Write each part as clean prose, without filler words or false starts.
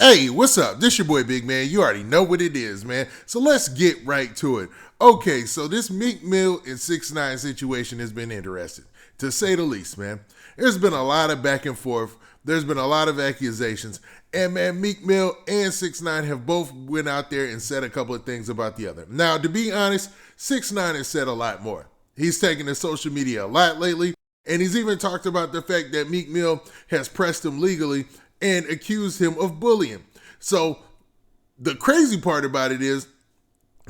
Hey, what's up? This your boy Big Man. You already know what it is, man. So let's get right to it. Okay, so this Meek Mill and 6ix9ine situation has been interesting, to say the least, man. There's been a lot of back and forth. There's been a lot of accusations. And man, Meek Mill and 6ix9ine have both went out there and said a couple of things about the other. Now, to be honest, 6ix9ine has said a lot more. He's taken to social media a lot lately, and he's even talked about the fact that Meek Mill has pressed him legally and accused him of bullying. So the crazy part about it is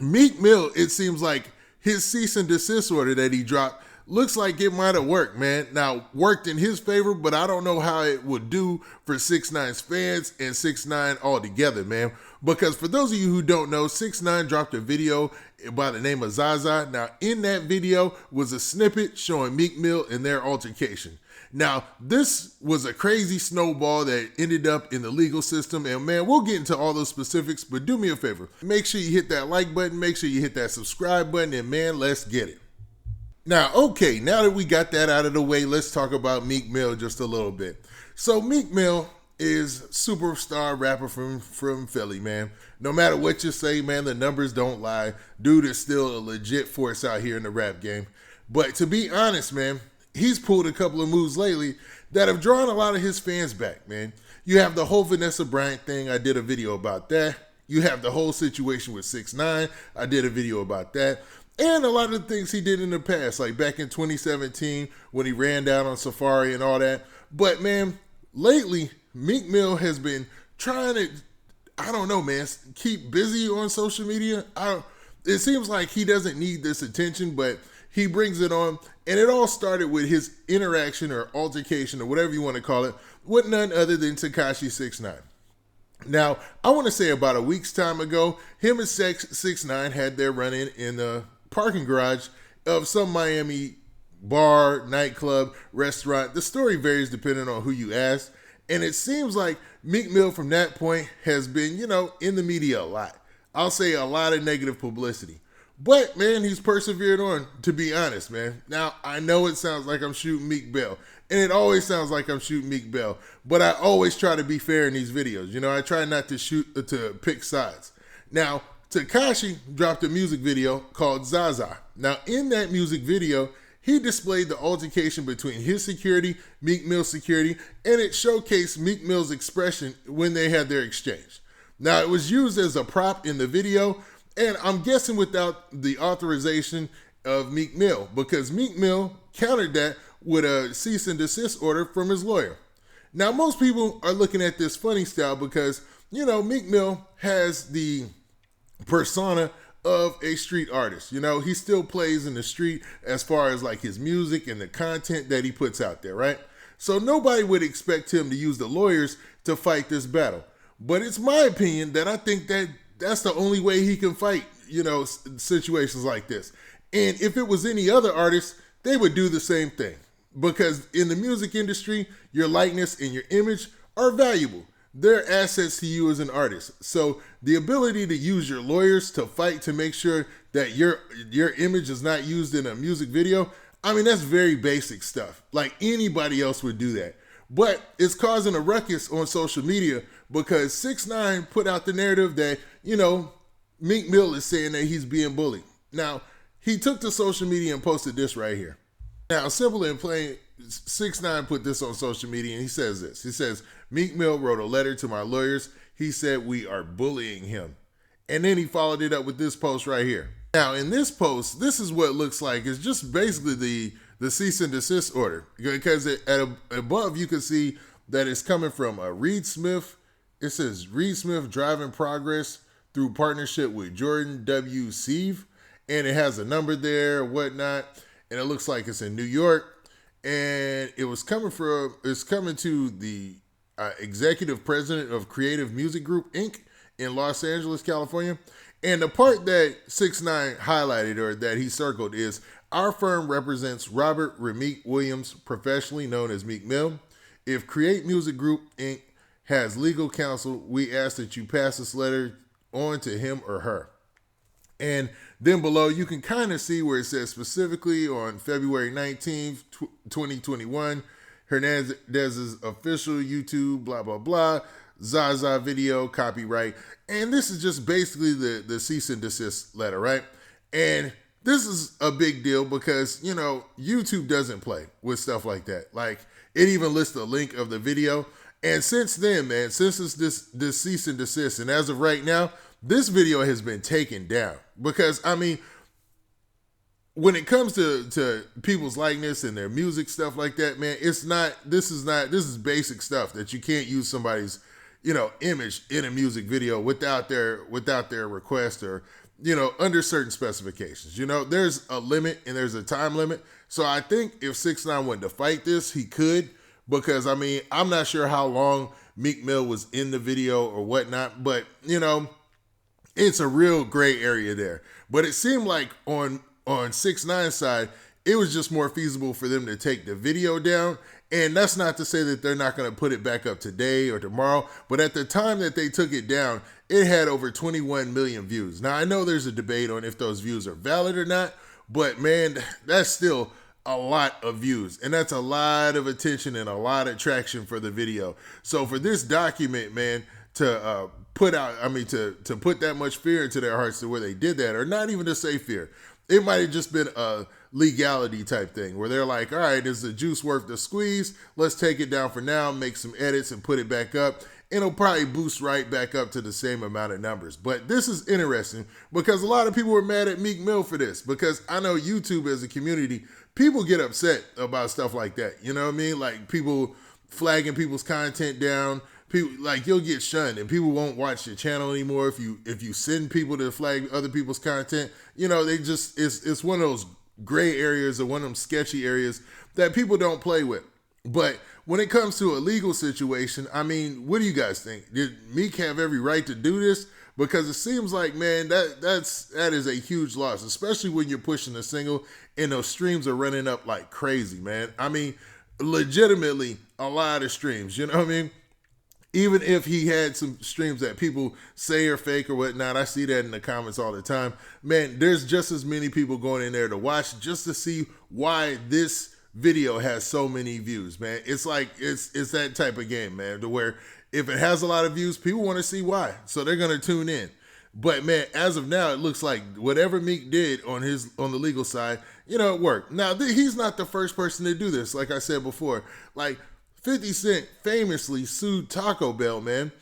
Meek Mill, it seems like his cease and desist order that he dropped looks like it might have worked, man. Now, worked in his favor, but I don't know how it would do for 6ix9ine's fans and 6ix9ine altogether, man. Because for those of you who don't know, 6ix9ine dropped a video by the name of Zaza. Now, in that video was a snippet showing Meek Mill and their altercation. Now, this was a crazy snowball that ended up in the legal system, and man, we'll get into all those specifics, but do me a favor. Make sure you hit that like button, make sure you hit that subscribe button, and man, let's get it. Now, okay, now that we got that out of the way, let's talk about Meek Mill just a little bit. So Meek Mill is superstar rapper from Philly, man. No matter what you say, man, the numbers don't lie. Dude is still a legit force out here in the rap game. But to be honest, man, he's pulled a couple of moves lately that have drawn a lot of his fans back, man. You have the whole Vanessa Bryant thing. I did a video about that. You have the whole situation with 6ix9ine. I did a video about that. And a lot of the things he did in the past, like back in 2017 when he ran down on Safari and all that. But, man, lately, Meek Mill has been trying to, I don't know, man, keep busy on social media. It seems like he doesn't need this attention, but he brings it on. And it all started with his interaction or altercation or whatever you want to call it with none other than Tekashi 6ix9ine. Now, I want to say about a week's time ago, him and 6ix9ine had their run-in in the parking garage of some Miami bar, nightclub, restaurant. The story varies depending on who you ask. And it seems like Meek Mill from that point has been, in the media a lot. I'll say a lot of negative publicity. But, man, he's persevered on, to be honest, man. Now, I know it sounds like I'm shooting Meek Mill, and it always sounds like I'm shooting Meek Mill, but I always try to be fair in these videos. I try not to pick sides. Now, Tekashi dropped a music video called Zaza. Now, in that music video, he displayed the altercation between his security, Meek Mill's security, and it showcased Meek Mill's expression when they had their exchange. Now, it was used as a prop in the video, and I'm guessing without the authorization of Meek Mill, because Meek Mill countered that with a cease and desist order from his lawyer. Now, most people are looking at this funny style because, Meek Mill has the persona of a street artist. He still plays in the street as far as like his music and the content that he puts out there, right? So nobody would expect him to use the lawyers to fight this battle. But it's my opinion that I think that that's the only way he can fight, situations like this. And if it was any other artist, they would do the same thing. Because in the music industry, your likeness and your image are valuable. They're assets to you as an artist. So the ability to use your lawyers to fight to make sure that your image is not used in a music video, that's very basic stuff. Like anybody else would do that. But it's causing a ruckus on social media because 6ix9ine put out the narrative that, Meek Mill is saying that he's being bullied. Now, he took to social media and posted this right here. Now, simple and plain, 6ix9ine put this on social media and he says this. He says, Meek Mill wrote a letter to my lawyers. He said we are bullying him. And then he followed it up with this post right here. Now, in this post, this is what it looks like. It's just basically the cease and desist order. Because above, you can see that it's coming from Reed Smith. It says Reed Smith driving progress through partnership with Jordan W. Sieve. And it has a number there, whatnot. And it looks like it's in New York. And it's coming to the executive president of Creative Music Group, Inc. in Los Angeles, California. And the part that 6ix9ine highlighted or that he circled is, our firm represents Robert Rameek Williams, professionally known as Meek Mill. If Create Music Group, Inc. has legal counsel, we ask that you pass this letter on to him or her. And then below, you can kind of see where it says specifically on February 19th, 2021, Hernandez's official YouTube, blah, blah, blah. Zaza video, copyright. And this is just basically the cease and desist letter, right? And this is a big deal because, you know, YouTube doesn't play with stuff like that. Like, it even lists the link of the video. And since then, man, since it's this cease and desist, and as of right now, this video has been taken down. Because, I mean, when it comes to people's likeness and their music, stuff like that, man, this is basic stuff that you can't use somebody's, you know, image in a music video without their request, or, you know, under certain specifications. You know, there's a limit and there's a time limit. So I think if 6ix9ine wanted to fight this, he could, because, I mean, I'm not sure how long Meek Mill was in the video or whatnot, but, you know, it's a real gray area there. But it seemed like on 6ix9ine's side, it was just more feasible for them to take the video down. And that's not to say that they're not going to put it back up today or tomorrow, but at the time that they took it down, it had over 21 million views. Now, I know there's a debate on if those views are valid or not, but man, that's still a lot of views, and that's a lot of attention and a lot of traction for the video. So for this document, man, to put out, I mean, to put that much fear into their hearts to where they did that, or not even to say fear, it might have just been a legality type thing where they're like, all right, is the juice worth the squeeze? Let's take it down for now, make some edits and put it back up. And it'll probably boost right back up to the same amount of numbers. But this is interesting because a lot of people were mad at Meek Mill for this, because I know YouTube as a community, people get upset about stuff like that. You know what I mean? Like people flagging people's content down. People, like, you'll get shunned and people won't watch your channel anymore if you send people to flag other people's content. You know, they just, it's one of those gray areas or one of them sketchy areas that people don't play with. But when it comes to a legal situation, I mean, what do you guys think? Did Meek have every right to do this? Because it seems like, man, that is a huge loss, especially when you're pushing a single and those streams are running up like crazy, man. I mean, legitimately a lot of streams, you know what I mean? Even if he had some streams that people say are fake or whatnot, I see that in the comments all the time. Man, there's just as many people going in there to watch just to see why this video has so many views, man. It's like, it's that type of game, man, to where if it has a lot of views, people want to see why. So they're going to tune in. But man, as of now, it looks like whatever Meek did on the legal side, you know, it worked. Now, he's not the first person to do this. Like I said before, like 50 Cent famously sued Taco Bell, man.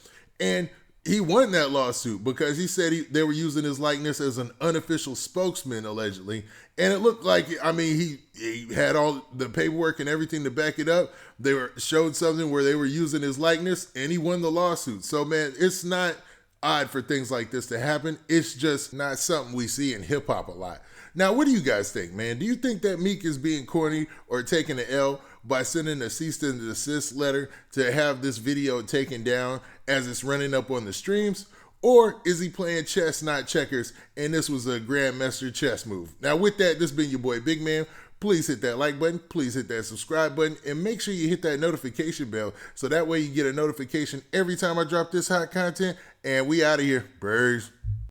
And he won that lawsuit because he said they were using his likeness as an unofficial spokesman, allegedly. And it looked like, I mean, he had all the paperwork and everything to back it up. They showed something where they were using his likeness, and he won the lawsuit. So, man, it's not odd for things like this to happen. It's just not something we see in hip hop a lot. Now, what do you guys think, man? Do you think that Meek is being corny or taking an L by sending a cease and desist letter to have this video taken down as it's running up on the streams? Or is he playing chess, not checkers, and this was a grandmaster chess move? Now, with that, this has been your boy Big Man. Please hit that like button, please hit that subscribe button, and make sure you hit that notification bell so that way you get a notification every time I drop this hot content. And we out of here. Birds.